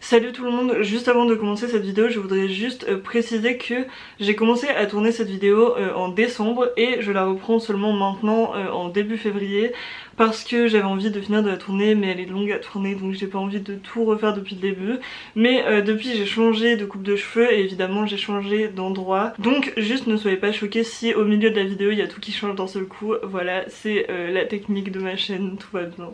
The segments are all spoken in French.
Salut tout le monde, juste avant de commencer cette vidéo je voudrais juste préciser que j'ai commencé à tourner cette vidéo en décembre et je la reprends seulement maintenant en début février parce que j'avais envie de finir de la tourner mais elle est longue à tourner donc j'ai pas envie de tout refaire depuis le début. Mais depuis j'ai changé de coupe de cheveux et évidemment j'ai changé d'endroit, donc juste ne soyez pas choqués si au milieu de la vidéo il y a tout qui change d'un seul coup. Voilà, c'est la technique de ma chaîne, tout va bien.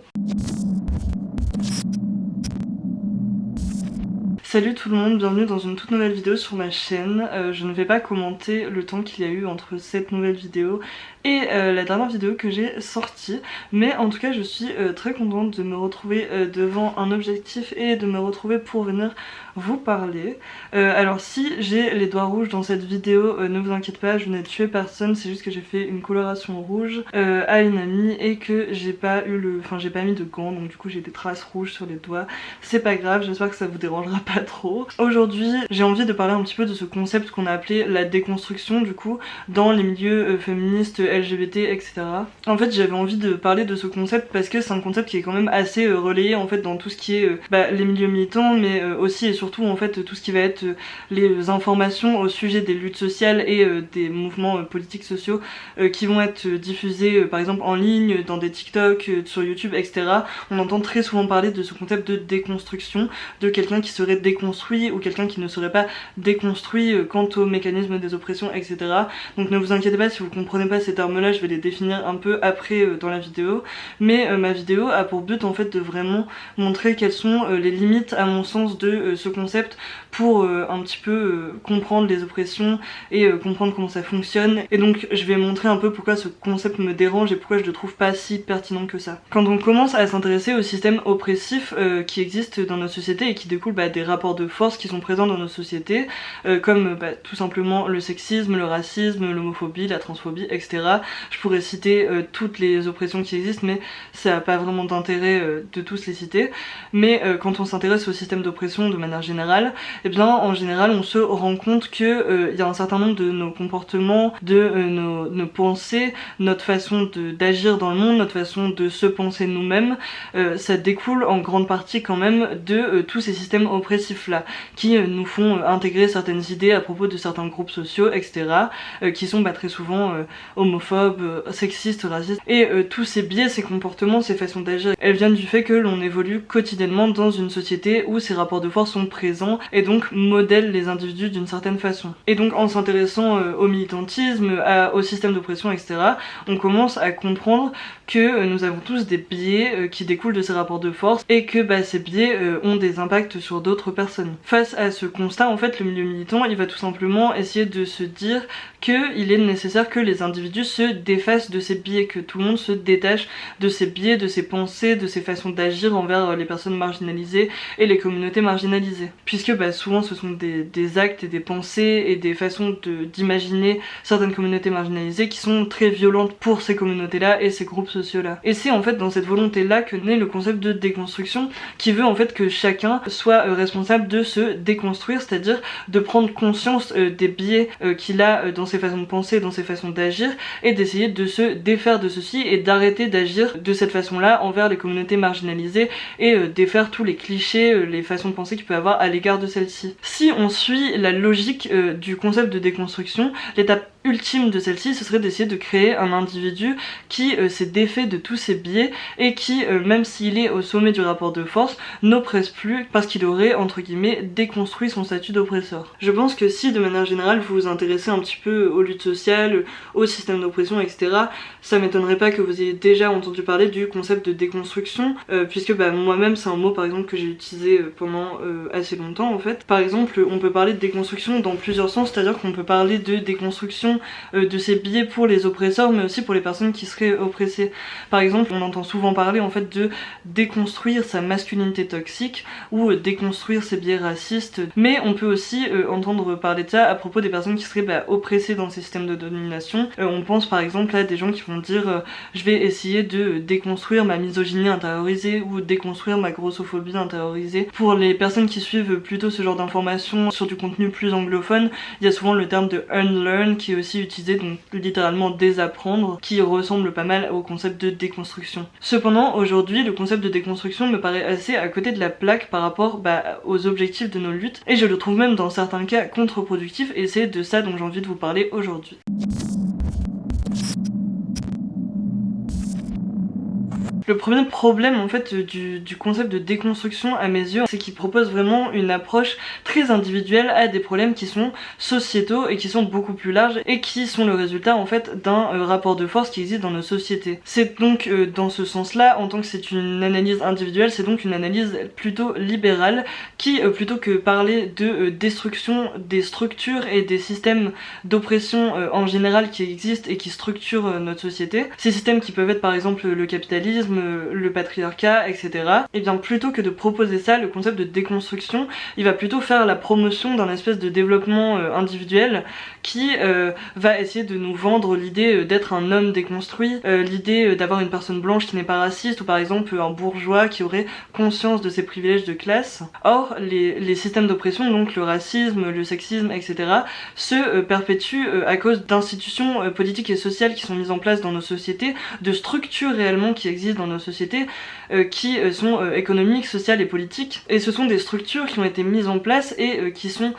Salut tout le monde, bienvenue dans une toute nouvelle vidéo sur ma chaîne. Je ne vais pas commenter le temps qu'il y a eu entre cette nouvelle vidéo et la dernière vidéo que j'ai sortie, mais en tout cas je suis très contente de me retrouver devant un objectif et de me retrouver pour venir vous parler. Alors si j'ai les doigts rouges dans cette vidéo, ne vous inquiétez pas, je n'ai tué personne, c'est juste que j'ai fait une coloration rouge à une amie et que j'ai pas mis de gants, donc du coup j'ai des traces rouges sur les doigts. C'est pas grave, j'espère que ça vous dérangera pas trop. Aujourd'hui j'ai envie de parler un petit peu de ce concept qu'on a appelé la déconstruction du coup dans les milieux féministes, LGBT, etc. En fait j'avais envie de parler de ce concept parce que c'est un concept qui est quand même assez relayé en fait dans tout ce qui est les milieux militants, mais aussi et surtout en fait tout ce qui va être les informations au sujet des luttes sociales et des mouvements politiques sociaux qui vont être diffusés par exemple en ligne, dans des TikTok, sur YouTube, etc. On entend très souvent parler de ce concept de déconstruction, de quelqu'un qui serait déconstruit ou quelqu'un qui ne serait pas déconstruit quant aux mécanismes des oppressions, etc. Donc ne vous inquiétez pas si vous comprenez pas ces termes-là, je vais les définir un peu après dans la vidéo. Mais ma vidéo a pour but en fait de vraiment montrer quelles sont les limites à mon sens de ce concept pour un petit peu comprendre les oppressions et comprendre comment ça fonctionne. Et donc je vais montrer un peu pourquoi ce concept me dérange et pourquoi je le trouve pas si pertinent que ça. Quand on commence à s'intéresser au système oppressif qui existe dans notre société et qui découle des rapports de force qui sont présents dans nos sociétés, comme tout simplement le sexisme, le racisme, l'homophobie, la transphobie, etc. Je pourrais citer toutes les oppressions qui existent, mais ça n'a pas vraiment d'intérêt de tous les citer. Mais quand on s'intéresse au système d'oppression de manière générale, et bien en général on se rend compte que y a un certain nombre de nos comportements, de nos pensées, notre façon d'agir dans le monde, notre façon de se penser nous-mêmes, ça découle en grande partie quand même de tous ces systèmes oppressifs là, qui nous font intégrer certaines idées à propos de certains groupes sociaux, etc. Qui sont très souvent homophobes, sexistes, racistes, et tous ces biais, ces comportements, ces façons d'agir, elles viennent du fait que l'on évolue quotidiennement dans une société où ces rapports de force sont présents et donc modèlent les individus d'une certaine façon. Et donc en s'intéressant au militantisme, au système d'oppression, etc., on commence à comprendre que nous avons tous des biais qui découlent de ces rapports de force et que ces biais ont des impacts sur d'autres personnes. Face à ce constat, en fait, le milieu militant, il va tout simplement essayer de se dire qu'il est nécessaire que les individus se défassent de ces biais, que tout le monde se détache de ces biais, de ces pensées, de ces façons d'agir envers les personnes marginalisées et les communautés marginalisées. Puisque souvent ce sont des actes et des pensées et des façons d'imaginer certaines communautés marginalisées qui sont très violentes pour ces communautés-là et ces groupes sociaux-là. Et c'est en fait dans cette volonté-là que naît le concept de déconstruction, qui veut en fait que chacun soit responsable de se déconstruire, c'est-à-dire de prendre conscience des biais qu'il a dans ses façons de penser, dans ses façons d'agir, et d'essayer de se défaire de ceci et d'arrêter d'agir de cette façon-là envers les communautés marginalisées et défaire tous les clichés, les façons de penser qu'il peut avoir à l'égard de celles-ci. Si on suit la logique du concept de déconstruction, l'étape ultime de celle-ci, ce serait d'essayer de créer un individu qui s'est défait de tous ses biais et qui, même s'il est au sommet du rapport de force, n'oppresse plus parce qu'il aurait, entre guillemets, déconstruit son statut d'oppresseur. Je pense que si, de manière générale, vous vous intéressez un petit peu aux luttes sociales, au système d'oppression, etc., ça m'étonnerait pas que vous ayez déjà entendu parler du concept de déconstruction, puisque moi-même, c'est un mot, par exemple, que j'ai utilisé pendant assez longtemps, en fait. Par exemple, on peut parler de déconstruction dans plusieurs sens, c'est-à-dire qu'on peut parler de déconstruction de ces biais pour les oppresseurs mais aussi pour les personnes qui seraient oppressées. Par exemple, on entend souvent parler en fait de déconstruire sa masculinité toxique ou déconstruire ses biais racistes, mais on peut aussi entendre parler de ça à propos des personnes qui seraient oppressées dans ces systèmes de domination. On pense par exemple à des gens qui vont dire je vais essayer de déconstruire ma misogynie intériorisée ou déconstruire ma grossophobie intériorisée. Pour les personnes qui suivent plutôt ce genre d'informations sur du contenu plus anglophone, il y a souvent le terme de unlearn qui est aussi utilisé, donc littéralement désapprendre, qui ressemble pas mal au concept de déconstruction. Cependant, aujourd'hui, le concept de déconstruction me paraît assez à côté de la plaque par rapport aux objectifs de nos luttes, et je le trouve même dans certains cas contre-productif, et c'est de ça dont j'ai envie de vous parler aujourd'hui. Le premier problème en fait du concept de déconstruction à mes yeux, c'est qu'il propose vraiment une approche très individuelle à des problèmes qui sont sociétaux et qui sont beaucoup plus larges et qui sont le résultat en fait d'un rapport de force qui existe dans nos sociétés. C'est donc dans ce sens-là, en tant que c'est une analyse individuelle, c'est donc une analyse plutôt libérale qui, plutôt que parler de destruction des structures et des systèmes d'oppression en général qui existent et qui structurent notre société, ces systèmes qui peuvent être par exemple le capitalisme, le patriarcat, etc. Et bien plutôt que de proposer ça, le concept de déconstruction, il va plutôt faire la promotion d'un espèce de développement individuel qui va essayer de nous vendre l'idée d'être un homme déconstruit, l'idée d'avoir une personne blanche qui n'est pas raciste, ou par exemple un bourgeois qui aurait conscience de ses privilèges de classe. Or, les systèmes d'oppression, donc le racisme, le sexisme, etc., se perpétuent à cause d'institutions politiques et sociales qui sont mises en place dans nos sociétés, de structures réellement qui existent dans nos sociétés, qui sont économiques, sociales et politiques, et ce sont des structures qui ont été mises en place et qui sont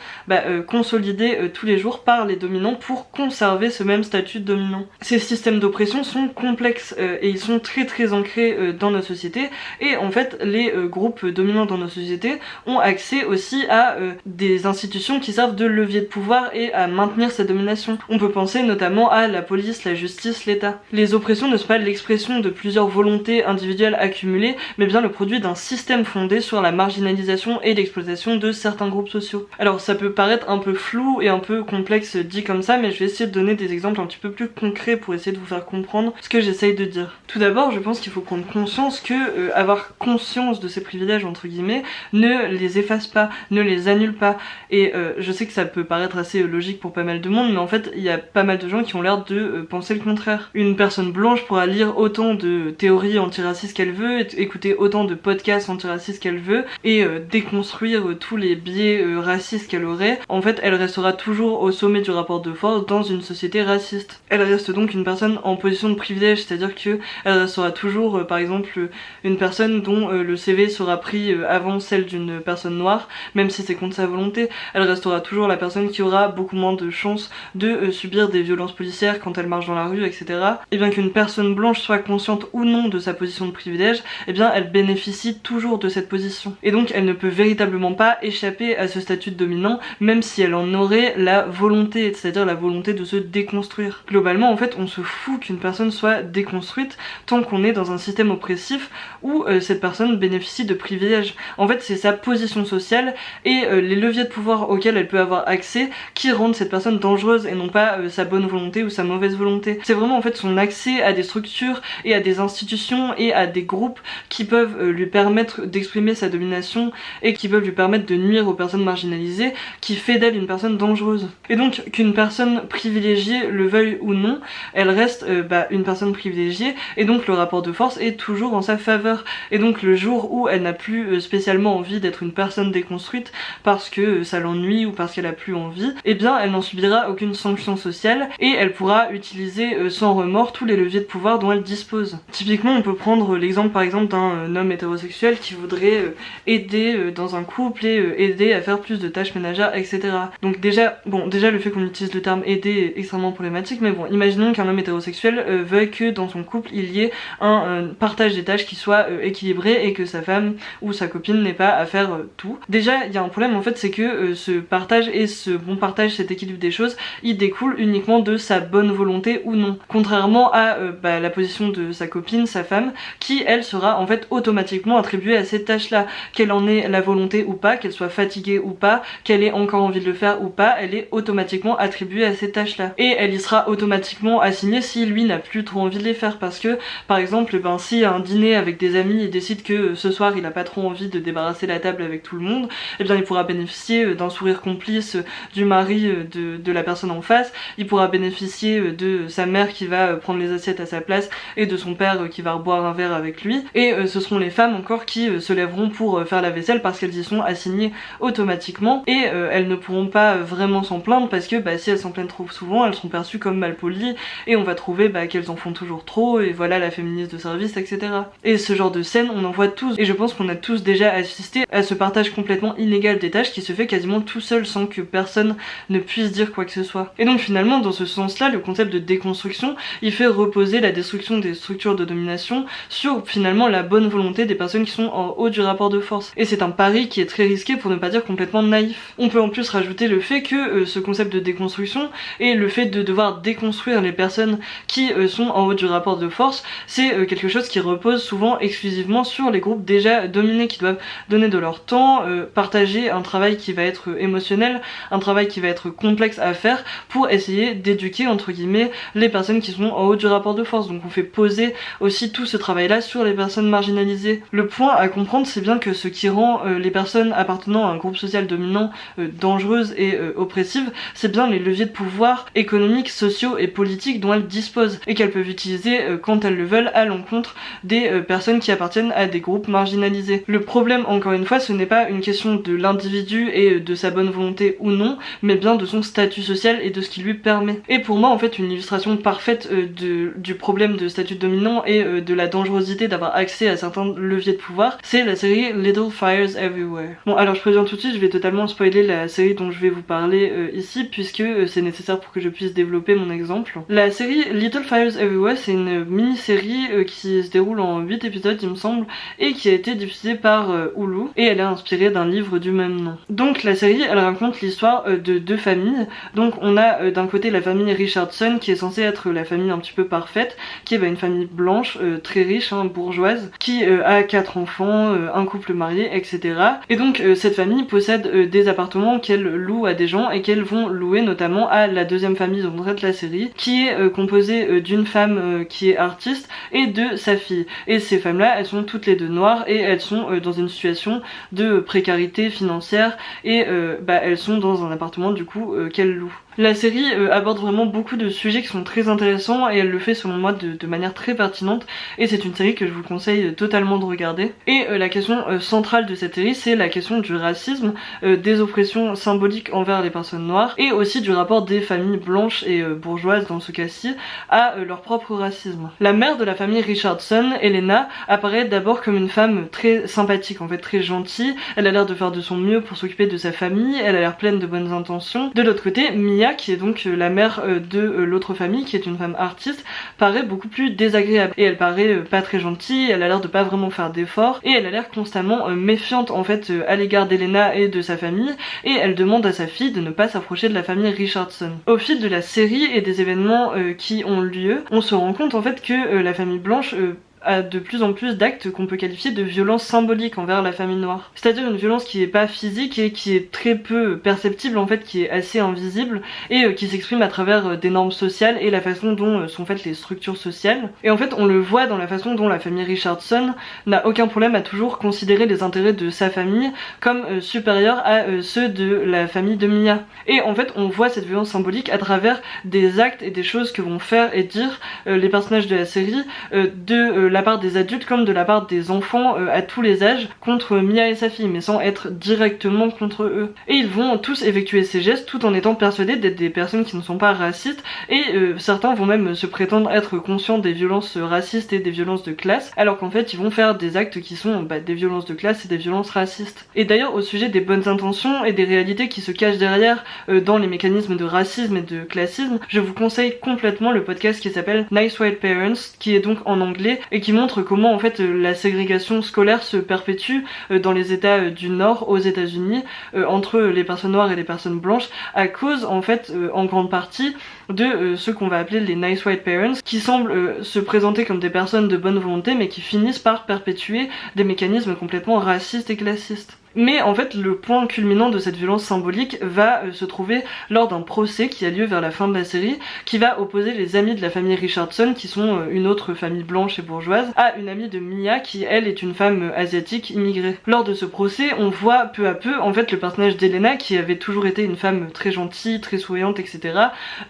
consolidées tous les jours par les dominants pour conserver ce même statut de dominant. Ces systèmes d'oppression sont complexes et ils sont très très ancrés dans nos sociétés, et en fait les groupes dominants dans nos sociétés ont accès aussi à des institutions qui servent de levier de pouvoir et à maintenir cette domination. On peut penser notamment à la police, la justice, l'État. Les oppressions ne sont pas l'expression de plusieurs volontés individuelles accumulées, mais bien le produit d'un système fondé sur la marginalisation et l'exploitation de certains groupes sociaux. Alors ça peut paraître un peu flou et un peu complexe dit comme ça, mais je vais essayer de donner des exemples un petit peu plus concrets pour essayer de vous faire comprendre ce que j'essaye de dire. Tout d'abord, je pense qu'il faut prendre conscience que avoir conscience de ces privilèges entre guillemets ne les efface pas, ne les annule pas, et je sais que ça peut paraître assez logique pour pas mal de monde, mais en fait il y a pas mal de gens qui ont l'air de penser le contraire. Une personne blanche pourra lire autant de théories antiracistes qu'elle veut, écouter autant de podcasts antiracistes qu'elle veut, et déconstruire tous les biais racistes qu'elle aurait. En fait, elle restera toujours au sommet du rapport de force dans une société raciste. Elle reste donc une personne en position de privilège, c'est-à-dire que elle restera toujours, par exemple, une personne dont le CV sera pris avant celle d'une personne noire, même si c'est contre sa volonté. Elle restera toujours la personne qui aura beaucoup moins de chances de subir des violences policières quand elle marche dans la rue, etc. Et bien qu'une personne blanche soit consciente ou non de sa position de privilège, eh bien elle bénéficie toujours de cette position. Et donc elle ne peut véritablement pas échapper à ce statut de dominant, même si elle en aurait la volonté, c'est-à-dire la volonté de se déconstruire. Globalement, en fait, on se fout qu'une personne soit déconstruite tant qu'on est dans un système oppressif où cette personne bénéficie de privilèges. En fait, c'est sa position sociale et les leviers de pouvoir auxquels elle peut avoir accès qui rendent cette personne dangereuse et non pas sa bonne volonté ou sa mauvaise volonté. C'est vraiment en fait son accès à des structures et à des institutions et à des groupes qui peuvent lui permettre d'exprimer sa domination et qui peuvent lui permettre de nuire aux personnes marginalisées qui fait d'elle une personne dangereuse. Et donc qu'une personne privilégiée le veuille ou non, elle reste une personne privilégiée, et donc le rapport de force est toujours en sa faveur. Et donc le jour où elle n'a plus spécialement envie d'être une personne déconstruite parce que ça l'ennuie ou parce qu'elle a plus envie, eh bien elle n'en subira aucune sanction sociale et elle pourra utiliser sans remords tous les leviers de pouvoir dont elle dispose. Typiquement, on peut prendre l'exemple par exemple d'un homme hétérosexuel qui voudrait aider dans un couple et aider à faire plus de tâches ménagères, etc. Donc déjà le fait qu'on utilise le terme aider est extrêmement problématique, mais bon, imaginons qu'un homme hétérosexuel veuille que dans son couple il y ait un partage des tâches qui soit équilibré et que sa femme ou sa copine n'ait pas à faire tout. Déjà, il y a un problème en fait, c'est que ce partage et ce bon partage, cet équilibre des choses, il découle uniquement de sa bonne volonté ou non. Contrairement à la position de sa copine, sa femme, qui elle sera en fait automatiquement attribuée à ces tâches-là. Qu'elle en ait la volonté ou pas, qu'elle soit fatiguée ou pas, qu'elle ait encore envie de le faire ou pas, elle est automatiquement attribuée à ces tâches-là. Et elle y sera automatiquement assignée si lui n'a plus trop envie de les faire, parce que par exemple, si à un dîner avec des amis il décide que ce soir il a pas trop envie de débarrasser la table avec tout le monde, eh bien il pourra bénéficier d'un sourire complice du mari de la personne en face, il pourra bénéficier de sa mère qui va prendre les assiettes à sa place et de son père qui va boire un verre avec lui, et ce seront les femmes encore qui se lèveront pour faire la vaisselle parce qu'elles y sont assignées automatiquement, et elles ne pourront pas vraiment s'en plaindre parce que si elles s'en plaignent trop souvent, elles sont perçues comme malpolies et on va trouver qu'elles en font toujours trop, et voilà la féministe de service, etc. Et ce genre de scène on en voit tous, et je pense qu'on a tous déjà assisté à ce partage complètement illégal des tâches qui se fait quasiment tout seul sans que personne ne puisse dire quoi que ce soit. Et donc finalement dans ce sens là, le concept de déconstruction il fait reposer la destruction des structures de domination sur finalement la bonne volonté des personnes qui sont en haut du rapport de force. Et c'est un pari qui est très risqué pour ne pas dire complètement naïf. On peut en plus rajouter le fait que ce concept de déconstruction et le fait de devoir déconstruire les personnes qui sont en haut du rapport de force, c'est quelque chose qui repose souvent exclusivement sur les groupes déjà dominés qui doivent donner de leur temps, partager un travail qui va être émotionnel, un travail qui va être complexe à faire pour essayer d'éduquer entre guillemets les personnes qui sont en haut du rapport de force. Donc on fait poser aussi tout ce travail là sur les personnes marginalisées. Le point à comprendre c'est bien que ce qui rend les personnes appartenant à un groupe social dominant dangereuses et oppressives, c'est bien les leviers de pouvoir économiques, sociaux et politiques dont elles disposent et qu'elles peuvent utiliser quand elles le veulent à l'encontre des personnes qui appartiennent à des groupes marginalisés. Le problème encore une fois ce n'est pas une question de l'individu et de sa bonne volonté ou non, mais bien de son statut social et de ce qui lui permet. Et pour moi en fait une illustration parfaite du problème de statut dominant et de la dangerosité d'avoir accès à certains leviers de pouvoir, c'est la série Little Fires Everywhere. Bon alors je préviens tout de suite, je vais totalement spoiler la série dont je vais vous parler ici puisque c'est nécessaire pour que je puisse développer mon exemple. La série Little Fires Everywhere c'est une mini-série qui se déroule en 8 épisodes il me semble et qui a été diffusée par Hulu et elle est inspirée d'un livre du même nom. Donc la série elle raconte l'histoire de deux familles. Donc on a d'un côté la famille Richardson qui est censée être la famille un petit peu parfaite, qui est une famille blanche, très riche, bourgeoise, qui a 4 enfants, un couple marié, etc. Et donc cette famille possède des appartements qu'elle loue à des gens et qu'elles vont louer notamment à la deuxième famille dont on traite la série, qui est composée d'une femme qui est artiste et de sa fille. Et ces femmes-là, elles sont toutes les deux noires et elles sont dans une situation de précarité financière et elles sont dans un appartement du coup qu'elles louent. La série aborde vraiment beaucoup de sujets qui sont très intéressants et elle le fait selon moi de manière très pertinente et c'est une série que je vous conseille totalement de regarder. Et la question centrale de cette série c'est la question du racisme, des oppressions symboliques envers les personnes noires et aussi du rapport des familles blanches et bourgeoises dans ce cas-ci à leur propre racisme. La mère de la famille Richardson, Elena, apparaît d'abord comme une femme très sympathique, en fait très gentille, elle a l'air de faire de son mieux pour s'occuper de sa famille, elle a l'air pleine de bonnes intentions. De l'autre côté, Mia qui est donc la mère de l'autre famille qui est une femme artiste paraît beaucoup plus désagréable et elle paraît pas très gentille, elle a l'air de pas vraiment faire d'efforts et elle a l'air constamment méfiante en fait à l'égard d'Elena et de sa famille et elle demande à sa fille de ne pas s'approcher de la famille Richardson. Au fil de la série et des événements qui ont lieu, on se rend compte en fait que la famille blanche a de plus en plus d'actes qu'on peut qualifier de violence symbolique envers la famille noire. C'est-à-dire une violence qui est pas physique et qui est très peu perceptible en fait, qui est assez invisible et qui s'exprime à travers des normes sociales et la façon dont sont faites les structures sociales. Et en fait on le voit dans la façon dont la famille Richardson n'a aucun problème à toujours considérer les intérêts de sa famille comme supérieurs à ceux de la famille de Mia. Et en fait on voit cette violence symbolique à travers des actes et des choses que vont faire et dire les personnages de la série de la part des adultes comme de la part des enfants à tous les âges contre Mia et sa fille, mais sans être directement contre eux. Et ils vont tous effectuer ces gestes tout en étant persuadés d'être des personnes qui ne sont pas racistes et certains vont même se prétendre être conscients des violences racistes et des violences de classe, alors qu'en fait ils vont faire des actes qui sont des violences de classe et des violences racistes. Et d'ailleurs au sujet des bonnes intentions et des réalités qui se cachent derrière dans les mécanismes de racisme et de classisme, je vous conseille complètement le podcast qui s'appelle Nice White Parents, qui est donc en anglais et qui montre comment en fait la ségrégation scolaire se perpétue dans les états du nord aux États-Unis entre les personnes noires et les personnes blanches à cause en fait en grande partie de ceux qu'on va appeler les nice white parents qui semblent se présenter comme des personnes de bonne volonté mais qui finissent par perpétuer des mécanismes complètement racistes et classistes. Mais en fait le point culminant de cette violence symbolique va se trouver lors d'un procès qui a lieu vers la fin de la série, qui va opposer les amis de la famille Richardson, qui sont une autre famille blanche et bourgeoise, à une amie de Mia qui elle est une femme asiatique immigrée. Lors de ce procès on voit peu à peu en fait le personnage d'Elena, qui avait toujours été une femme très gentille, très souriante, etc.,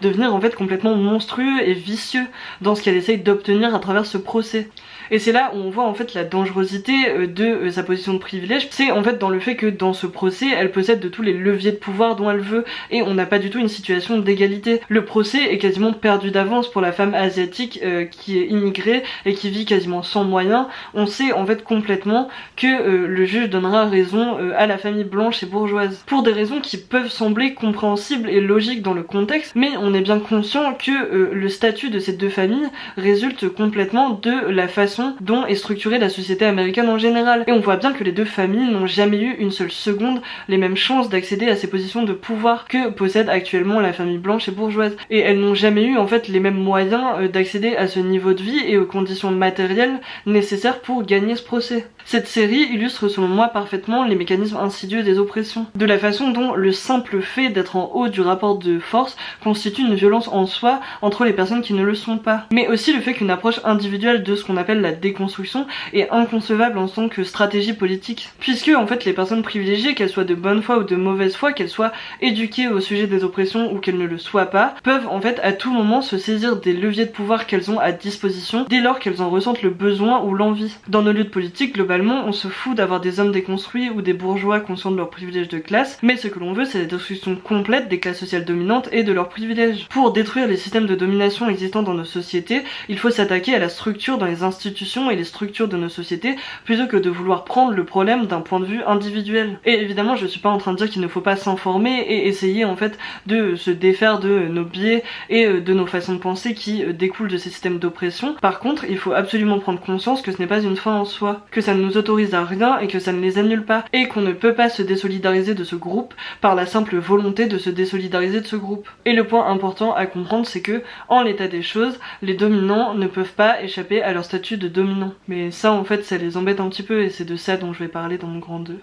devenir en fait complètement monstrueux et vicieux dans ce qu'elle essaye d'obtenir à travers ce procès. Et c'est là où on voit en fait la dangerosité de sa position de privilège. C'est en fait dans le fait que dans ce procès, elle possède de tous les leviers de pouvoir dont elle veut, et on n'a pas du tout une situation d'égalité. Le procès est quasiment perdu d'avance pour la femme asiatique qui est immigrée et qui vit quasiment sans moyens. On sait en fait complètement que le juge donnera raison à la famille blanche et bourgeoise, pour des raisons qui peuvent sembler compréhensibles et logiques dans le contexte, mais on est bien conscient que le statut de ces deux familles résulte complètement de la façon dont est structurée la société américaine en général. Et on voit bien que les deux familles n'ont jamais eu une seule seconde les mêmes chances d'accéder à ces positions de pouvoir que possède actuellement la famille blanche et bourgeoise. Et elles n'ont jamais eu en fait les mêmes moyens d'accéder à ce niveau de vie et aux conditions matérielles nécessaires pour gagner ce procès. Cette série illustre selon moi parfaitement les mécanismes insidieux des oppressions, de la façon dont le simple fait d'être en haut du rapport de force constitue une violence en soi entre les personnes qui ne le sont pas, mais aussi le fait qu'une approche individuelle de ce qu'on appelle la déconstruction est inconcevable en tant que stratégie politique, puisque en fait les personnes privilégiées, qu'elles soient de bonne foi ou de mauvaise foi, qu'elles soient éduquées au sujet des oppressions ou qu'elles ne le soient pas, peuvent en fait à tout moment se saisir des leviers de pouvoir qu'elles ont à disposition dès lors qu'elles en ressentent le besoin ou l'envie. Dans nos luttes politiques, globalement, on se fout d'avoir des hommes déconstruits ou des bourgeois conscients de leurs privilèges de classe, mais ce que l'on veut c'est la destruction complète des classes sociales dominantes et de leurs privilèges. Pour détruire les systèmes de domination existants dans nos sociétés, il faut s'attaquer à la structure dans les institutions et les structures de nos sociétés plutôt que de vouloir prendre le problème d'un point de vue individuel. Et évidemment je suis pas en train de dire qu'il ne faut pas s'informer et essayer en fait de se défaire de nos biais et de nos façons de penser qui découlent de ces systèmes d'oppression. Par contre il faut absolument prendre conscience que ce n'est pas une fin en soi, que ça ne nous autorise à rien et que ça ne les annule pas, et qu'on ne peut pas se désolidariser de ce groupe par la simple volonté de se désolidariser de ce groupe. Et le point important à comprendre c'est que, en l'état des choses, les dominants ne peuvent pas échapper à leur statut de dominant. Mais ça en fait ça les embête un petit peu et c'est de ça dont je vais parler dans mon grand 2.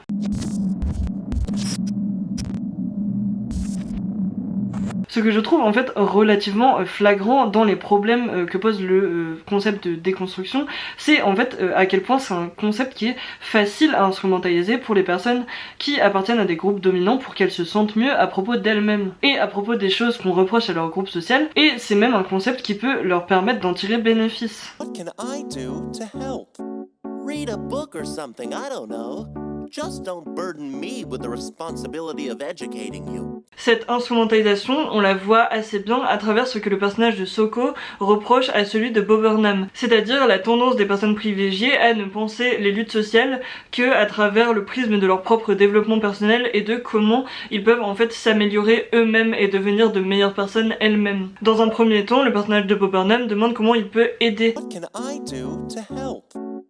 Ce que je trouve en fait relativement flagrant dans les problèmes que pose le concept de déconstruction, c'est en fait à quel point c'est un concept qui est facile à instrumentaliser pour les personnes qui appartiennent à des groupes dominants pour qu'elles se sentent mieux à propos d'elles-mêmes et à propos des choses qu'on reproche à leur groupe social, et c'est même un concept qui peut leur permettre d'en tirer bénéfice. What can I do to help? Read a book or something, I don't know. Just don't burden me with the responsibility of educating you. Cette instrumentalisation, on la voit assez bien à travers ce que le personnage de Soko reproche à celui de Bo Burnham, c'est-à-dire la tendance des personnes privilégiées à ne penser les luttes sociales que à travers le prisme de leur propre développement personnel et de comment ils peuvent en fait s'améliorer eux-mêmes et devenir de meilleures personnes elles-mêmes. Dans un premier temps, le personnage de Bo Burnham demande comment il peut aider. What can I do to help?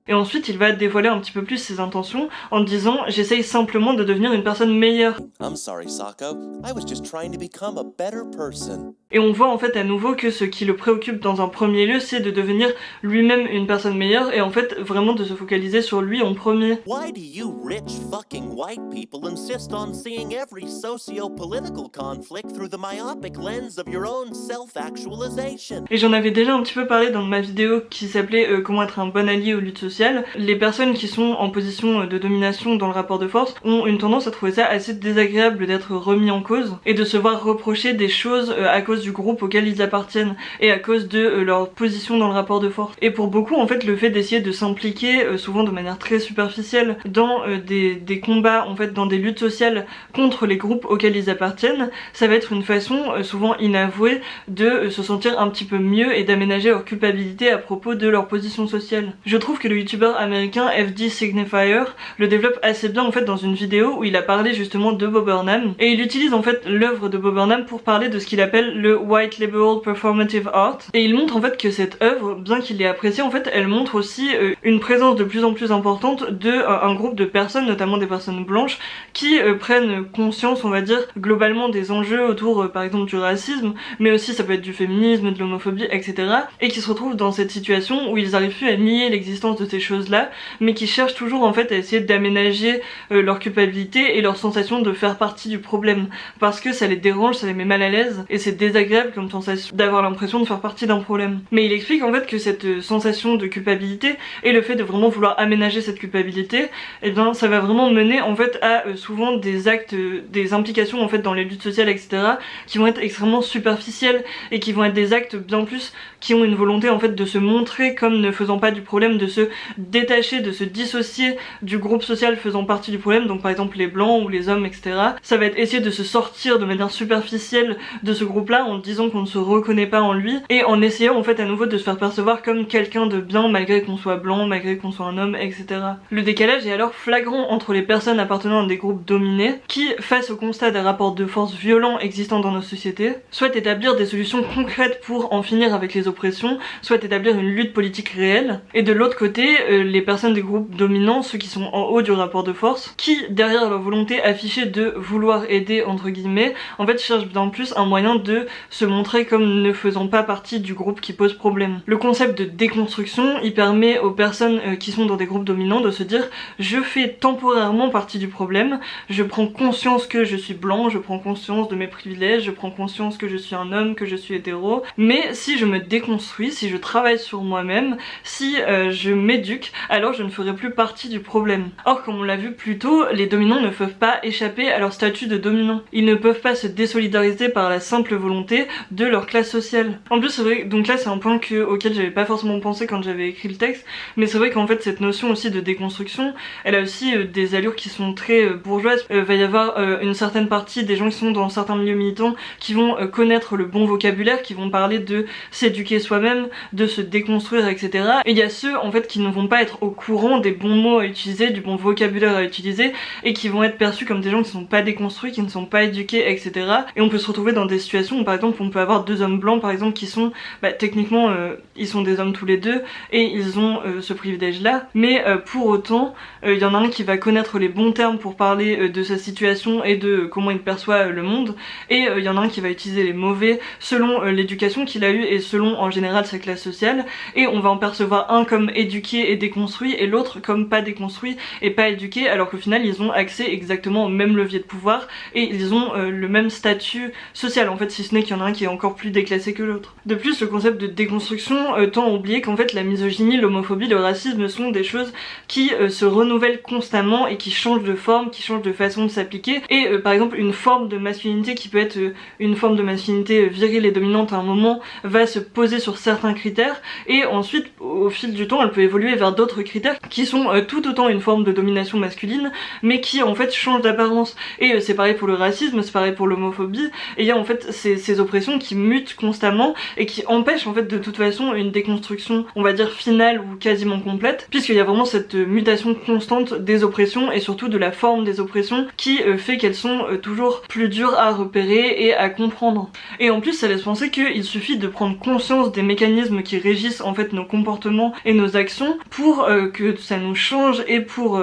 Et ensuite il va dévoiler un petit peu plus ses intentions en disant j'essaye simplement de devenir une personne meilleure. I'm sorry, Sako. I was just trying to become a better person. Et on voit en fait à nouveau que ce qui le préoccupe dans un premier lieu c'est de devenir lui-même une personne meilleure et en fait vraiment de se focaliser sur lui en premier. Why do you rich fucking white people insist on seeing every socio-political conflict through the myopic lens of your own self-actualization? Et j'en avais déjà un petit peu parlé dans ma vidéo qui s'appelait comment être un bon allié aux luttes sociales. Les personnes qui sont en position de domination dans le rapport de force ont une tendance à trouver ça assez désagréable d'être remis en cause et de se voir reprocher des choses à cause du groupe auquel ils appartiennent et à cause de leur position dans le rapport de force. Et pour beaucoup en fait le fait d'essayer de s'impliquer souvent de manière très superficielle dans des combats en fait dans des luttes sociales contre les groupes auxquels ils appartiennent, ça va être une façon souvent inavouée de se sentir un petit peu mieux et d'aménager leur culpabilité à propos de leur position sociale. Je trouve que le youtubeur américain FD Signifier le développe assez bien en fait dans une vidéo où il a parlé justement de Bo Burnham et il utilise en fait l'œuvre de Bo Burnham pour parler de ce qu'il appelle le White Liberal Performative Art, et il montre en fait que cette œuvre, bien qu'il l'ait appréciée, en fait elle montre aussi une présence de plus en plus importante de un groupe de personnes, notamment des personnes blanches, qui prennent conscience on va dire globalement des enjeux autour par exemple du racisme, mais aussi ça peut être du féminisme, de l'homophobie, etc. et qui se retrouvent dans cette situation où ils arrivent plus à nier l'existence de ces choses-là, mais qui cherchent toujours en fait à essayer d'aménager leur culpabilité et leur sensation de faire partie du problème, parce que ça les dérange, ça les met mal à l'aise, et c'est désagréable comme sensation d'avoir l'impression de faire partie d'un problème. Mais il explique en fait que cette sensation de culpabilité et le fait de vraiment vouloir aménager cette culpabilité, et bien ça va vraiment mener en fait à souvent des actes, des implications en fait dans les luttes sociales, etc., qui vont être extrêmement superficielles et qui vont être des actes bien plus qui ont une volonté en fait de se montrer comme ne faisant pas du problème, de se détacher, de se dissocier du groupe social faisant partie du problème, donc par exemple les blancs ou les hommes, etc. Ça va être essayer de se sortir de manière superficielle de ce groupe-là en disant qu'on ne se reconnaît pas en lui et en essayant en fait à nouveau de se faire percevoir comme quelqu'un de bien malgré qu'on soit blanc, malgré qu'on soit un homme, etc. Le décalage est alors flagrant entre les personnes appartenant à des groupes dominés qui, face au constat des rapports de force violents existant dans nos sociétés, souhaitent établir des solutions concrètes pour en finir avec les oppressions, souhaitent établir une lutte politique réelle, et de l'autre côté, les personnes des groupes dominants, ceux qui sont en haut du rapport de force, qui, derrière leur volonté affichée de vouloir aider, entre guillemets, en fait cherchent bien plus un moyen de se montrer comme ne faisant pas partie du groupe qui pose problème. Le concept de déconstruction, il permet aux personnes qui sont dans des groupes dominants de se dire je fais temporairement partie du problème, je prends conscience que je suis blanc, je prends conscience de mes privilèges, je prends conscience que je suis un homme, que je suis hétéro, mais si je me déconstruis, si je travaille sur moi-même, si je m'éduque, alors je ne ferai plus partie du problème. Or, comme on l'a vu plus tôt, les dominants ne peuvent pas échapper à leur statut de dominant. Ils ne peuvent pas se désolidariser par la simple volonté de leur classe sociale. En plus, c'est vrai, donc là c'est un point auquel j'avais pas forcément pensé quand j'avais écrit le texte, mais c'est vrai qu'en fait cette notion aussi de déconstruction, elle a aussi des allures qui sont très bourgeoises. Va y avoir une certaine partie des gens qui sont dans certains milieux militants qui vont connaître le bon vocabulaire, qui vont parler de s'éduquer soi-même, de se déconstruire, etc. Et il y a ceux en fait qui ne vont pas être au courant des bons mots à utiliser, du bon vocabulaire à utiliser, et qui vont être perçus comme des gens qui sont pas déconstruits, qui ne sont pas éduqués, etc. Et on peut se retrouver dans des situations où par exemple on peut avoir deux hommes blancs par exemple qui sont, techniquement ils sont des hommes tous les deux et ils ont ce privilège là, mais pour autant il y en a un qui va connaître les bons termes pour parler de sa situation et de comment il perçoit le monde, et il y en a un qui va utiliser les mauvais selon l'éducation qu'il a eue et selon en général sa classe sociale, et on va en percevoir un comme éduqué et déconstruit et l'autre comme pas déconstruit et pas éduqué, alors qu'au final ils ont accès exactement au même levier de pouvoir et ils ont le même statut social en fait, si ce n'est qu'il y en a un qui est encore plus déclassé que l'autre. De plus, le concept de déconstruction tend à oublier qu'en fait la misogynie, l'homophobie, le racisme sont des choses qui se renouvellent constamment et qui changent de forme, qui changent de façon de s'appliquer, et par exemple une forme de masculinité qui peut être une forme de masculinité virile et dominante à un moment va se poser sur certains critères et ensuite au fil du temps elle peut évoluer vers d'autres critères qui sont tout autant une forme de domination masculine mais qui en fait changent d'apparence, et c'est pareil pour le racisme, c'est pareil pour l'homophobie, et il y a en fait ces oppressions qui mutent constamment et qui empêchent en fait de toute façon une déconstruction on va dire finale ou quasiment complète, puisqu'il y a vraiment cette mutation constante des oppressions et surtout de la forme des oppressions qui fait qu'elles sont toujours plus dures à repérer et à comprendre. Et en plus ça laisse penser qu'il suffit de prendre conscience des mécanismes qui régissent en fait nos comportements et nos actions pour que ça nous change et pour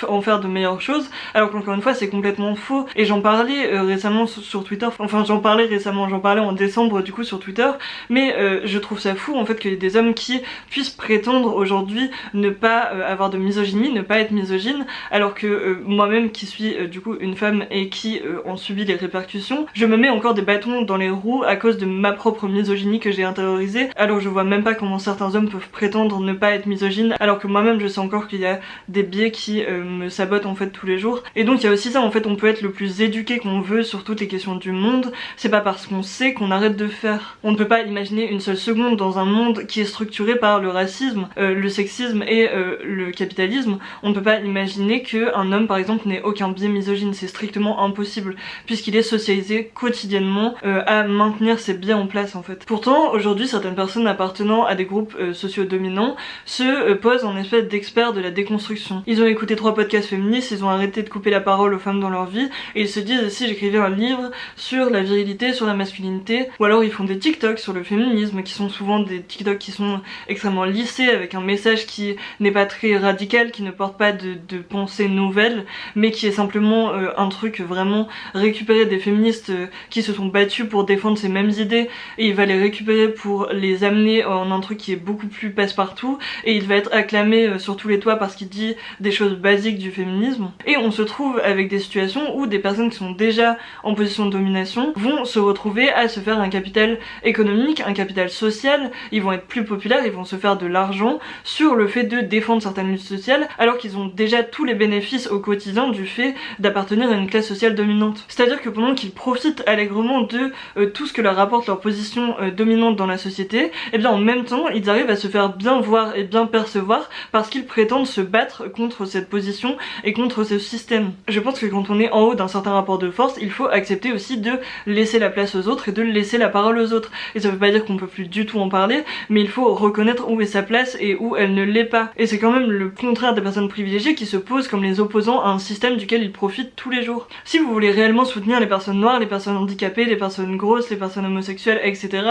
en faire de meilleures choses, alors qu'encore une fois c'est complètement faux. Et j'en parlais récemment sur Twitter, j'en parlais en décembre du coup sur Twitter, mais je trouve ça fou en fait qu'il y ait des hommes qui puissent prétendre aujourd'hui ne pas avoir de misogynie, ne pas être misogyne, alors que moi-même qui suis du coup une femme et qui en subit les répercussions, je me mets encore des bâtons dans les roues à cause de ma propre misogynie que j'ai intériorisée, alors je vois même pas comment certains hommes peuvent prétendre ne pas être misogyne, alors que moi-même je sais encore qu'il y a des biais qui me sabotent en fait tous les jours. Et donc il y a aussi ça, en fait on peut être le plus éduqué qu'on veut sur toutes les questions du monde, c'est pas parce qu'on sait qu'on arrête de faire. On ne peut pas imaginer une seule seconde dans un monde qui est structuré par le racisme, le sexisme et le capitalisme, on ne peut pas imaginer qu'un homme par exemple n'ait aucun biais misogyne, c'est strictement impossible, puisqu'il est socialisé quotidiennement à maintenir ces biais en place en fait. Pourtant aujourd'hui certaines personnes appartenant à des groupes socio-dominants se posent en espèce d'experts de la déconstruction. Ils ont écouté 3 podcasts féministes, ils ont arrêté de couper la parole aux femmes dans leur vie, et ils se disent si j'écrivais un livre sur la virilité, sur la masculinité, ou alors ils font des TikTok sur le féminisme, qui sont souvent des TikTok qui sont extrêmement lissés, avec un message qui n'est pas très radical, qui ne porte pas de pensée nouvelle, mais qui est simplement un truc vraiment récupéré des féministes qui se sont battues pour défendre ces mêmes idées, et il va les récupérer pour les amener en un truc qui est beaucoup plus passe-partout, et il va être acclamé sur tous les toits parce qu'il dit des choses basiques du féminisme. Et on se trouve avec des situations où des personnes qui sont déjà en position de domination vont se retrouver à se faire un capital économique, un capital social, ils vont être plus populaires, ils vont se faire de l'argent sur le fait de défendre certaines luttes sociales alors qu'ils ont déjà tous les bénéfices au quotidien du fait d'appartenir à une classe sociale dominante. C'est-à-dire que pendant qu'ils profitent allègrement de tout ce que leur apporte leur position dominante dans la société, et bien en même temps ils arrivent à se faire bien voir et bien percevoir parce qu'ils prétendent se battre contre cette position et contre ce système. Je pense que quand on est en haut d'un certain rapport de force, il faut accepter aussi de laisser la place aux autres et de laisser la parole aux autres. Et ça veut pas dire qu'on peut plus du tout en parler, mais il faut reconnaître où est sa place et où elle ne l'est pas. Et c'est quand même le contraire des personnes privilégiées qui se posent comme les opposants à un système duquel ils profitent tous les jours. Si vous voulez réellement soutenir les personnes noires, les personnes handicapées, les personnes grosses, les personnes homosexuelles, etc.,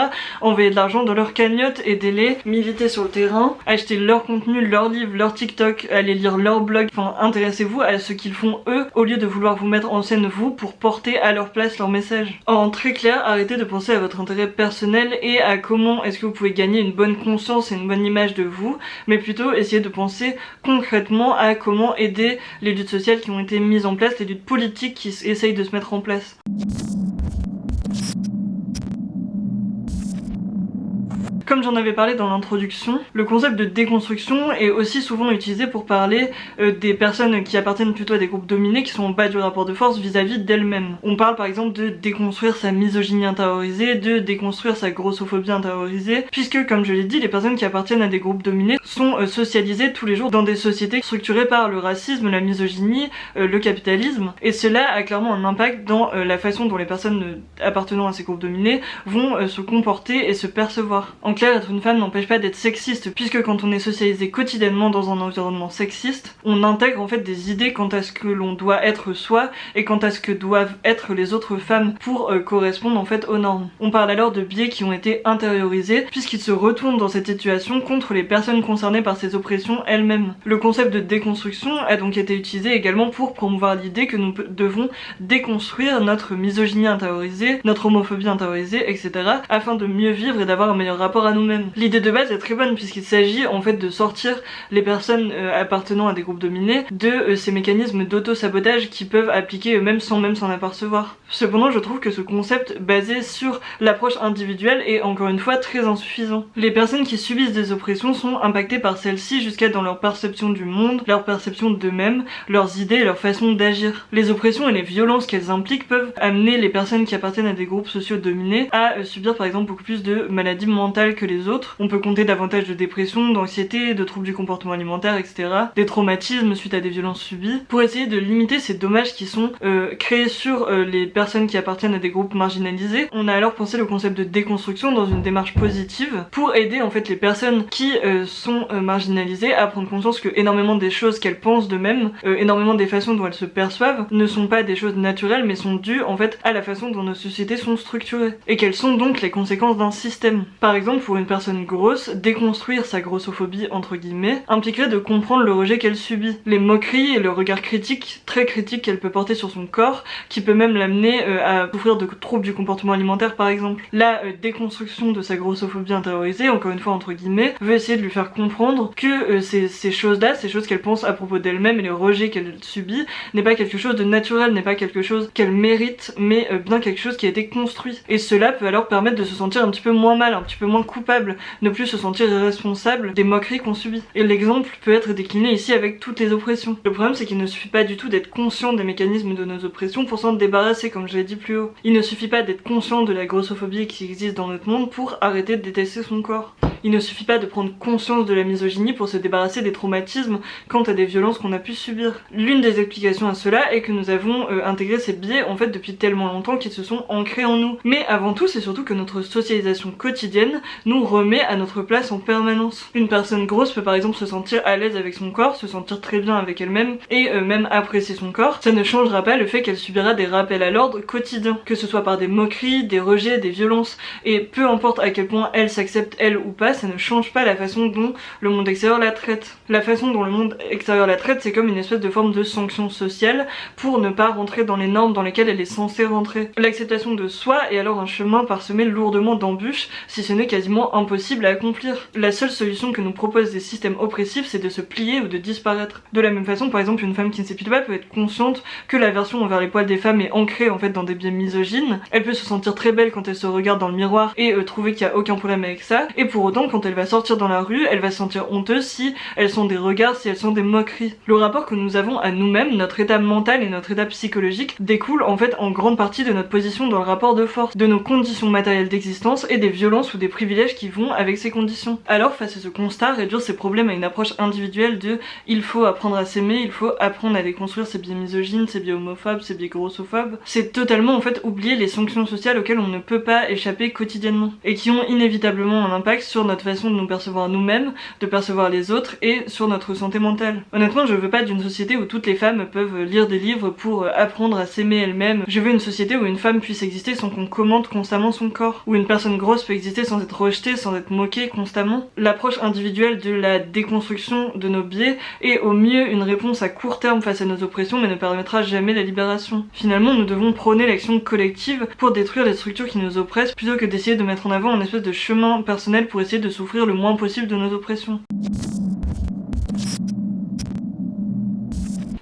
envoyez de l'argent dans leur cagnotte, aidez-les, militez sur le terrain, achetez leur contenu, leurs livres, leur TikTok, allez lire leur blog, enfin intéressez-vous à ce qu'ils font eux au lieu de vouloir vous mettre en scène vous pour porter à leur place leur message. En très clair, arrêtez de penser à votre intérêt personnel et à comment est-ce que vous pouvez gagner une bonne conscience et une bonne image de vous, mais plutôt essayez de penser concrètement à comment aider les luttes sociales qui ont été mises en place, les luttes politiques qui essayent de se mettre en place. Comme j'en avais parlé dans l'introduction, le concept de déconstruction est aussi souvent utilisé pour parler des personnes qui appartiennent plutôt à des groupes dominés qui sont en bas du rapport de force vis-à-vis d'elles-mêmes. On parle par exemple de déconstruire sa misogynie intériorisée, de déconstruire sa grossophobie intériorisée, puisque comme je l'ai dit, les personnes qui appartiennent à des groupes dominés sont socialisées tous les jours dans des sociétés structurées par le racisme, la misogynie, le capitalisme, et cela a clairement un impact dans la façon dont les personnes appartenant à ces groupes dominés vont se comporter et se percevoir. En clair, être une femme n'empêche pas d'être sexiste, puisque quand on est socialisé quotidiennement dans un environnement sexiste, on intègre en fait des idées quant à ce que l'on doit être soi et quant à ce que doivent être les autres femmes pour correspondre en fait aux normes. On parle alors de biais qui ont été intériorisés, puisqu'ils se retournent dans cette situation contre les personnes concernées par ces oppressions elles-mêmes. Le concept de déconstruction a donc été utilisé également pour promouvoir l'idée que nous devons déconstruire notre misogynie intériorisée, notre homophobie intériorisée, etc., afin de mieux vivre et d'avoir un meilleur rapport à nous-mêmes. L'idée de base est très bonne puisqu'il s'agit en fait de sortir les personnes appartenant à des groupes dominés de ces mécanismes d'auto-sabotage qui peuvent appliquer eux-mêmes sans même s'en apercevoir. Cependant, je trouve que ce concept basé sur l'approche individuelle est encore une fois très insuffisant. Les personnes qui subissent des oppressions sont impactées par celles-ci jusqu'à dans leur perception du monde, leur perception d'eux-mêmes, leurs idées et leur façon d'agir. Les oppressions et les violences qu'elles impliquent peuvent amener les personnes qui appartiennent à des groupes sociaux dominés à subir par exemple beaucoup plus de maladies mentales que les autres. On peut compter davantage de dépression, d'anxiété, de troubles du comportement alimentaire, etc. Des traumatismes suite à des violences subies, pour essayer de limiter ces dommages qui sont créés sur les personnes qui appartiennent à des groupes marginalisés. On a alors pensé le concept de déconstruction dans une démarche positive pour aider en fait les personnes qui sont marginalisées à prendre conscience que énormément des choses qu'elles pensent d'eux-mêmes, énormément des façons dont elles se perçoivent ne sont pas des choses naturelles mais sont dues en fait à la façon dont nos sociétés sont structurées et qu'elles sont donc les conséquences d'un système. Par exemple, pour une personne grosse, déconstruire sa grossophobie entre guillemets impliquerait de comprendre le rejet qu'elle subit, les moqueries et le regard critique, très critique qu'elle peut porter sur son corps, qui peut même l'amener à souffrir de troubles du comportement alimentaire par exemple. La déconstruction de sa grossophobie intériorisée, encore une fois entre guillemets, veut essayer de lui faire comprendre que ces choses-là, ces choses qu'elle pense à propos d'elle-même et le rejet qu'elle subit, n'est pas quelque chose de naturel, n'est pas quelque chose qu'elle mérite, mais bien quelque chose qui a été construit. Et cela peut alors permettre de se sentir un petit peu moins mal, un petit peu moins coupable, ne plus se sentir irresponsable des moqueries qu'on subit. Et l'exemple peut être décliné ici avec toutes les oppressions. Le problème c'est qu'il ne suffit pas du tout d'être conscient des mécanismes de nos oppressions pour s'en débarrasser, comme je l'ai dit plus haut. Il ne suffit pas d'être conscient de la grossophobie qui existe dans notre monde pour arrêter de détester son corps. Il ne suffit pas de prendre conscience de la misogynie pour se débarrasser des traumatismes quant à des violences qu'on a pu subir. L'une des explications à cela est que nous avons intégré ces biais en fait depuis tellement longtemps qu'ils se sont ancrés en nous. Mais avant tout, c'est surtout que notre socialisation quotidienne nous remet à notre place en permanence. Une personne grosse peut par exemple se sentir à l'aise avec son corps, se sentir très bien avec elle-même et même apprécier son corps. Ça ne changera pas le fait qu'elle subira des rappels à l'ordre quotidiens, que ce soit par des moqueries, des rejets, des violences, et peu importe à quel point elle s'accepte elle ou pas, pas, ça ne change pas la façon dont le monde extérieur la traite. La façon dont le monde extérieur la traite, c'est comme une espèce de forme de sanction sociale pour ne pas rentrer dans les normes dans lesquelles elle est censée rentrer. L'acceptation de soi est alors un chemin parsemé lourdement d'embûches, si ce n'est quasiment impossible à accomplir. La seule solution que nous proposent des systèmes oppressifs, c'est de se plier ou de disparaître. De la même façon, par exemple, une femme qui ne s'épile pas peut être consciente que l'aversion envers les poils des femmes est ancrée en fait dans des biais misogynes. Elle peut se sentir très belle quand elle se regarde dans le miroir et trouver qu'il n'y a aucun problème avec ça. Et pour autant, quand elle va sortir dans la rue, elle va se sentir honteuse si elles sont des regards, si elles sont des moqueries. Le rapport que nous avons à nous-mêmes, notre état mental et notre état psychologique découle en fait en grande partie de notre position dans le rapport de force, de nos conditions matérielles d'existence et des violences ou des privilèges qui vont avec ces conditions. Alors face à ce constat, réduire ces problèmes à une approche individuelle de il faut apprendre à s'aimer, il faut apprendre à déconstruire ses biais misogynes, ses biais homophobes, ses biais grossophobes, c'est totalement en fait oublier les sanctions sociales auxquelles on ne peut pas échapper quotidiennement et qui ont inévitablement un impact sur notre façon de nous percevoir nous-mêmes, de percevoir les autres et sur notre santé mentale. Honnêtement, je veux pas d'une société où toutes les femmes peuvent lire des livres pour apprendre à s'aimer elles-mêmes. Je veux une société où une femme puisse exister sans qu'on commente constamment son corps, où une personne grosse peut exister sans être rejetée, sans être moquée constamment. L'approche individuelle de la déconstruction de nos biais est au mieux une réponse à court terme face à nos oppressions mais ne permettra jamais la libération. Finalement, nous devons prôner l'action collective pour détruire les structures qui nous oppressent plutôt que d'essayer de mettre en avant un espèce de chemin personnel pour essayer de souffrir le moins possible de nos oppressions.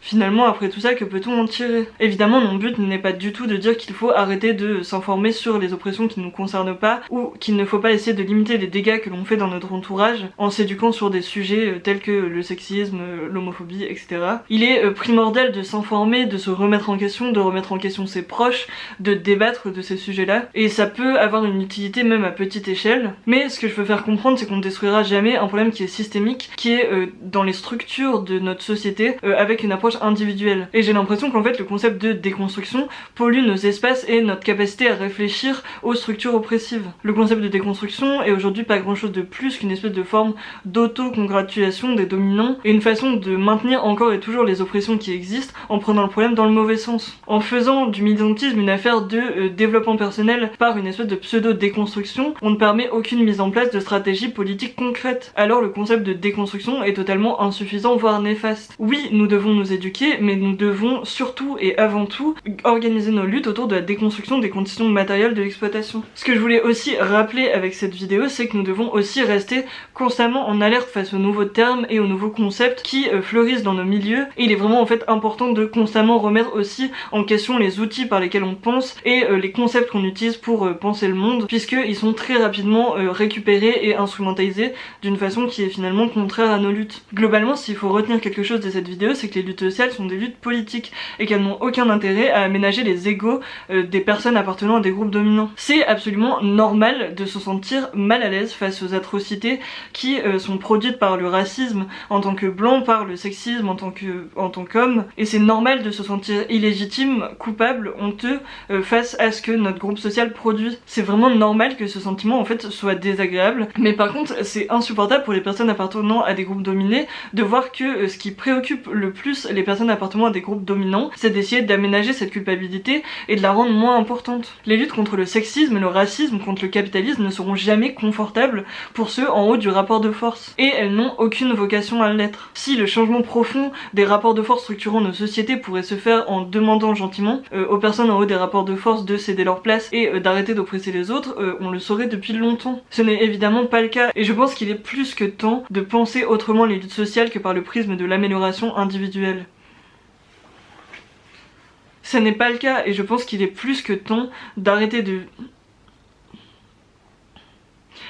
Finalement, après tout ça, que peut-on en tirer? Évidemment, mon but n'est pas du tout de dire qu'il faut arrêter de s'informer sur les oppressions qui ne nous concernent pas, ou qu'il ne faut pas essayer de limiter les dégâts que l'on fait dans notre entourage en s'éduquant sur des sujets tels que le sexisme, l'homophobie, etc. Il est primordial de s'informer, de se remettre en question, de remettre en question ses proches, de débattre de ces sujets-là, et ça peut avoir une utilité même à petite échelle, mais ce que je veux faire comprendre, c'est qu'on ne détruira jamais un problème qui est systémique, qui est dans les structures de notre société, avec une approche individuelle. Et j'ai l'impression qu'en fait le concept de déconstruction pollue nos espaces et notre capacité à réfléchir aux structures oppressives. Le concept de déconstruction est aujourd'hui pas grand chose de plus qu'une espèce de forme d'auto-congratulation des dominants et une façon de maintenir encore et toujours les oppressions qui existent en prenant le problème dans le mauvais sens. En faisant du militantisme une affaire de développement personnel par une espèce de pseudo-déconstruction, on ne permet aucune mise en place de stratégie politique concrète. Alors le concept de déconstruction est totalement insuffisant voire néfaste. Oui, nous devons nous éduquer, mais nous devons surtout et avant tout organiser nos luttes autour de la déconstruction des conditions matérielles de l'exploitation. Ce que je voulais aussi rappeler avec cette vidéo, c'est que nous devons aussi rester constamment en alerte face aux nouveaux termes et aux nouveaux concepts qui fleurissent dans nos milieux, et il est vraiment en fait important de constamment remettre aussi en question les outils par lesquels on pense et les concepts qu'on utilise pour penser le monde, puisqu'ils sont très rapidement récupérés et instrumentalisés d'une façon qui est finalement contraire à nos luttes. Globalement, s'il faut retenir quelque chose de cette vidéo, c'est que les luttes sociales sont des luttes politiques et qu'elles n'ont aucun intérêt à aménager les égos des personnes appartenant à des groupes dominants. C'est absolument normal de se sentir mal à l'aise face aux atrocités qui sont produites par le racisme en tant que blanc, par le sexisme en tant qu'homme, et c'est normal de se sentir illégitime, coupable, honteux face à ce que notre groupe social produit. C'est vraiment normal que ce sentiment en fait soit désagréable, mais par contre c'est insupportable pour les personnes appartenant à des groupes dominés de voir que ce qui préoccupe le plus les personnes appartenant à des groupes dominants, c'est d'essayer d'aménager cette culpabilité et de la rendre moins importante. Les luttes contre le sexisme et le racisme, contre le capitalisme ne seront jamais confortables pour ceux en haut du rapport de force, et elles n'ont aucune vocation à l'être. Si le changement profond des rapports de force structurant nos sociétés pourrait se faire en demandant gentiment aux personnes en haut des rapports de force de céder leur place et d'arrêter d'oppresser les autres, on le saurait depuis longtemps. Ce n'est évidemment pas le cas, et je pense qu'il est plus que temps de penser autrement les luttes sociales que par le prisme de l'amélioration individuelle. Ça n'est pas le cas, et je pense qu'il est plus que temps d'arrêter de...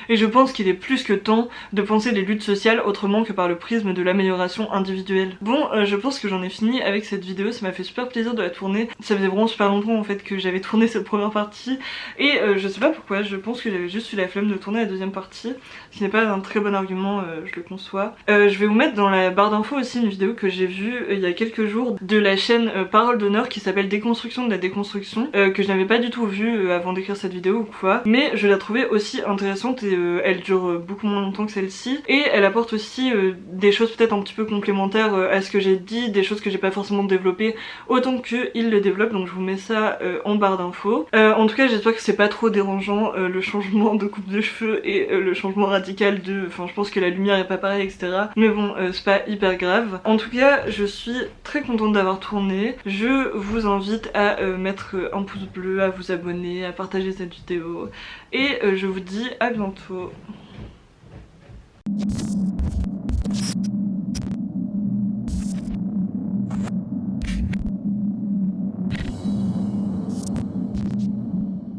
Et je pense qu'il est plus que temps de penser les luttes sociales autrement que par le prisme de l'amélioration individuelle. Bon, je pense que j'en ai fini avec cette vidéo, ça m'a fait super plaisir de la tourner. Ça faisait vraiment super longtemps en fait que j'avais tourné cette première partie, et je sais pas pourquoi, je pense que j'avais juste eu la flemme de tourner la deuxième partie, ce qui n'est pas un très bon argument, je le conçois. Je vais vous mettre dans la barre d'infos aussi une vidéo que j'ai vue il y a quelques jours de la chaîne Parole d'honneur qui s'appelle Déconstruction de la déconstruction, que je n'avais pas du tout vue avant d'écrire cette vidéo ou quoi, mais je la trouvais aussi intéressante et elle dure beaucoup moins longtemps que celle-ci, et elle apporte aussi des choses peut-être un petit peu complémentaires à ce que j'ai dit, des choses que j'ai pas forcément développées autant qu'il le développe, donc je vous mets ça en barre d'infos. En tout cas j'espère que c'est pas trop dérangeant le changement de coupe de cheveux et le changement radical de... Enfin je pense que la lumière est pas pareille etc. Mais bon c'est pas hyper grave. En tout cas je suis très contente d'avoir tourné. Je vous invite à mettre un pouce bleu, à vous abonner, à partager cette vidéo et je vous dis à bientôt.